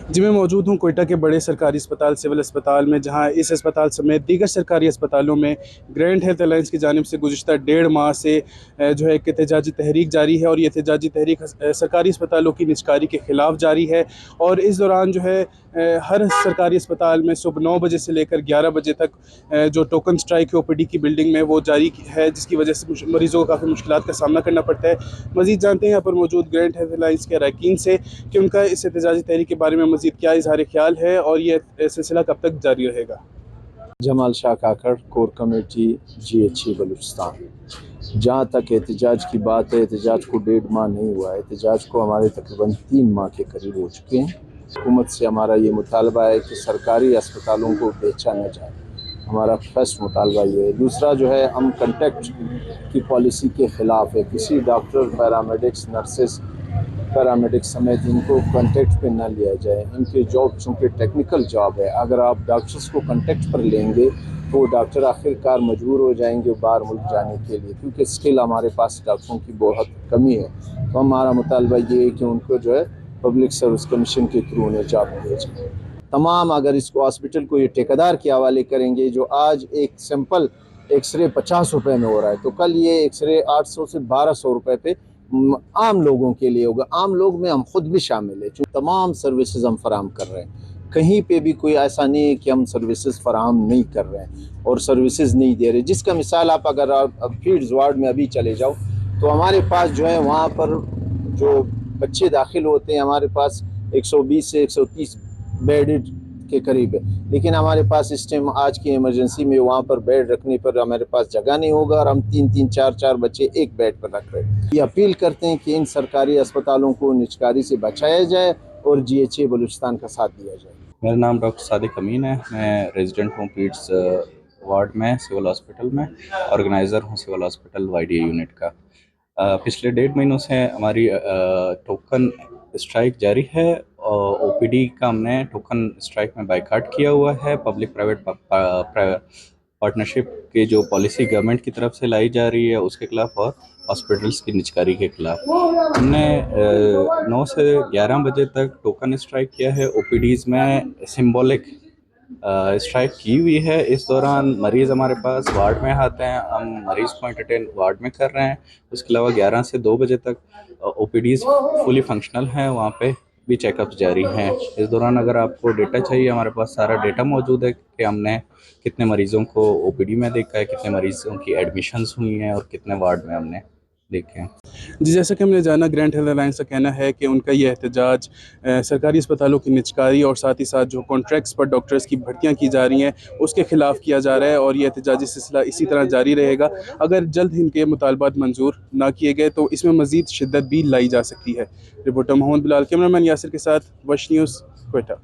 जी, मैं मौजूद हूँ कोयटा के बड़े सरकारी अस्पताल सिविल अस्पताल में, जहाँ इस अस्पताल समेत दीगर सरकारी अस्पतालों में ग्रैंड हेल्थ अलायंस की जानिब से गुज़िश्ता 1.5 माह से जो है एक एहतजाजी तहरीक जारी है, और ये एहतजाजी तहरीक सरकारी अस्पतालों की निजकारी के ख़िलाफ़ जारी है। और इस दौरान जो है हर सरकारी अस्पताल में सुबह 9 बजे से लेकर 11 बजे तक जो टोकन स्ट्राइक है ओपीडी की बिल्डिंग में वो जारी है, जिसकी वजह से मरीज़ों को काफ़ी मुश्किलात का सामना करना पड़ता है। मज़ीद जानते हैं यहाँ पर मौजूद ग्रैंड हेल्थ अलायंस के अरकान से कि उनका इस एहतजाजी तहरीक के बारे में मज़ीद क्या इज़हार ख्याल है और ये सिलसिला कब तक जारी रहेगा। जमाल शाह काकड़, कोर कमेटी, GHC बलूचिस्तान। जहाँ तक एहतजाज की बात है, एहतजाज को 1.5 माह नहीं हुआ है, एहतजाज को हमारे तकरीबन 3 माह के करीब हो चुके हैं। हुकूमत से हमारा ये मुतालबा है कि सरकारी अस्पतालों को बेचा न जाए, हमारा फर्स्ट मुतालबा ये है। दूसरा जो है, हम कंटेक्ट की पॉलिसी के ख़िलाफ़ है। किसी डॉक्टर, पैरामेडिक्स, नर्सेस, पैरामेडिक्स समेत इनको कांटेक्ट पे ना लिया जाए। इनके जॉब चूँकि टेक्निकल जॉब है, अगर आप डॉक्टर्स को कांटेक्ट पर लेंगे तो डॉक्टर आखिरकार मजबूर हो जाएंगे बाहर मुल्क जाने के लिए, क्योंकि स्किल हमारे पास डॉक्टरों की बहुत कमी है। तो हमारा मुतालबा ये है कि उनको जो है पब्लिक सर्विस कमीशन के थ्रू उन्हें जॉब दिया जाए। तमाम अगर इसको हॉस्पिटल को ये ठेकेदार के हवाले करेंगे, जो आज एक सिंपल एक्सरे 50 रुपये में हो रहा है, तो कल ये एक्सरे 800 से 1200 रुपये पे आम लोगों के लिए होगा। आम लोग में हम खुद भी शामिल है, जो तमाम सर्विसेज हम फराहम कर रहे हैं। कहीं पे भी कोई ऐसा नहीं है कि हम सर्विसेज फराहम नहीं कर रहे हैं और सर्विसेज नहीं दे रहे। जिसका मिसाल आप अगर आप फीड्स वार्ड में अभी चले जाओ तो हमारे पास जो है वहाँ पर जो बच्चे दाखिल होते हैं, हमारे पास 120 से 130 बेड के करीब है, लेकिन हमारे पास इस टाइम आज की इमरजेंसी में वहाँ पर बेड रखने पर हमारे पास जगह नहीं होगा, और हम 3-3, 4-4 बच्चे एक बेड पर रख रहे हैं। ये अपील करते हैं कि इन सरकारी अस्पतालों को निजकारी से बचाया जाए और GHA बलूचिस्तान का साथ दिया जाए। मेरा नाम डॉक्टर सादिक अमीन है। मैं रेजिडेंट हूँ पीड्स वार्ड में सिविल हॉस्पिटल में, ऑर्गेनाइज़र हूँ सिविल हॉस्पिटल YDA यूनिट का। पिछले 1.5 महीनों से हमारी टोकन स्ट्राइक जारी है, और OPD का हमने टोकन स्ट्राइक में बाइकाट किया हुआ है। पब्लिक प्राइवेट पार्टनरशिप की जो पॉलिसी गवर्नमेंट की तरफ से लाई जा रही है उसके खिलाफ, और हॉस्पिटल्स की निजकारी के खिलाफ हमने 9 से 11 बजे तक टोकन स्ट्राइक किया है। OPDs में सिंबॉलिक स्ट्राइक की हुई है। इस दौरान मरीज़ हमारे पास वार्ड में आते हैं, हम मरीज़ को एंटरटेन वार्ड में कर रहे हैं। उसके अलावा 11 से 2 बजे तक OPDs फुली फंक्शनल हैं, वहाँ पे भी चेकअप्स जारी हैं। इस दौरान अगर आपको डेटा चाहिए, हमारे पास सारा डेटा मौजूद है कि हमने कितने मरीज़ों को OPD में देखा है, कितने मरीज़ों की एडमिशन्स हुई हैं और कितने वार्ड में हमने देखे हैं। जी, जैसा कि हमने जाना, ग्रैंड हेल्थ अलायंस का कहना है कि उनका ये एहतजाज सरकारी अस्पतालों की निजकारी और साथ ही साथ जो कॉन्ट्रैक्ट्स पर डॉक्टर्स की भर्तियाँ की जा रही हैं उसके ख़िलाफ़ किया जा रहा है, और ये एहतजाजी सिलसिला इसी तरह जारी रहेगा। अगर जल्द इनके मुतालबात मंजूर ना किए गए तो इसमें मज़ीद शिद्दत भी लाई जा सकती है। रिपोर्टर मोहम्मद बिलाल, कैमरामैन यासिर के साथ वश न्यूज़, कोयटा।